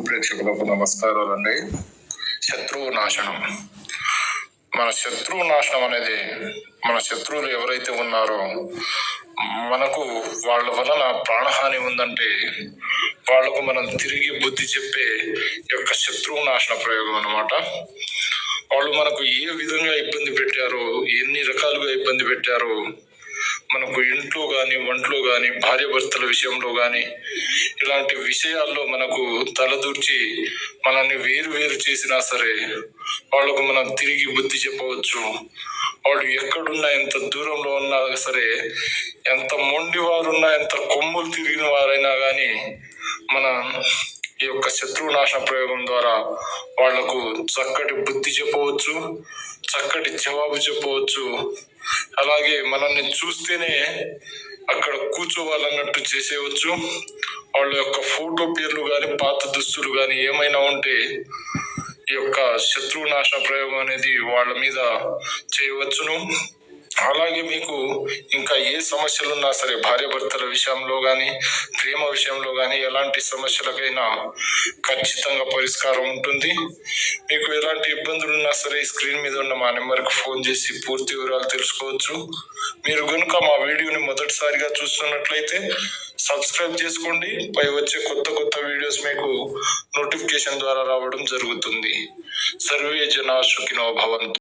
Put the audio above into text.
ప్రేక్షకులకు నమస్కారాలండి. శత్రువు నాశనం. మన శత్రువు నాశనం అనేది, మన శత్రువులు ఎవరైతే ఉన్నారో మనకు వాళ్ళ వలన ప్రాణహాని ఉందంటే వాళ్లకు మనం తిరిగి బుద్ధి చెప్పే యొక్క శత్రువు నాశన ప్రయోగం అన్నమాట. వాళ్ళు మనకు ఏ విధంగా ఇబ్బంది పెట్టారో, ఎన్ని రకాలుగా ఇబ్బంది పెట్టారో, మనకు ఇంట్లో కానీ, ఒంట్లో కానీ, భార్య భర్తల విషయంలో కానీ, ఇలాంటి విషయాల్లో మనకు తలదూర్చి మనల్ని వేరు చేసినా సరే వాళ్ళకు మనం తిరిగి బుద్ధి చెప్పవచ్చు. వాళ్ళు ఎక్కడున్నా, ఎంత దూరంలో ఉన్నా సరే, ఎంత మొండి వారున్నా, ఎంత కొమ్ములు తిరిగిన వారైనా కానీ మన ఈ యొక్క శత్రు నాశన ప్రయోగం ద్వారా వాళ్లకు చక్కటి బుద్ధి చెప్పవచ్చు, చక్కటి జవాబు చెప్పవచ్చు. అలాగే మనల్ని చూస్తేనే అక్కడ కూర్చోవాలన్నట్టు చేసేయవచ్చు. వాళ్ళ యొక్క ఫోటో పేర్లు కానీ, పాత దుస్తులు కానీ ఏమైనా ఉంటే ఈ యొక్క శత్రువు నాశన ప్రయోగం అనేది వాళ్ళ మీద చేయవచ్చును. అలాగే మీకు ఇంకా ఏ సమస్యలున్నా సరే, భార్య భర్తల విషయంలో కానీ, ప్రేమ విషయంలో కానీ, ఎలాంటి సమస్యలకైనా ఖచ్చితంగా పరిష్కారం ఉంటుంది. మీకు ఎలాంటి ఇబ్బందులు ఉన్నా సరే స్క్రీన్ మీద ఉన్న మా నెంబర్కి ఫోన్ చేసి పూర్తి వివరాలు తెలుసుకోవచ్చు. మీరు కనుక మా వీడియోని మొదటిసారిగా చూస్తున్నట్లయితే సబ్స్క్రైబ్ చేసుకోండి. పై వచ్చే కొత్త వీడియోస్ మీకు నోటిఫికేషన్ ద్వారా రావడం జరుగుతుంది. సర్వే జనా సుఖినో భవంతు.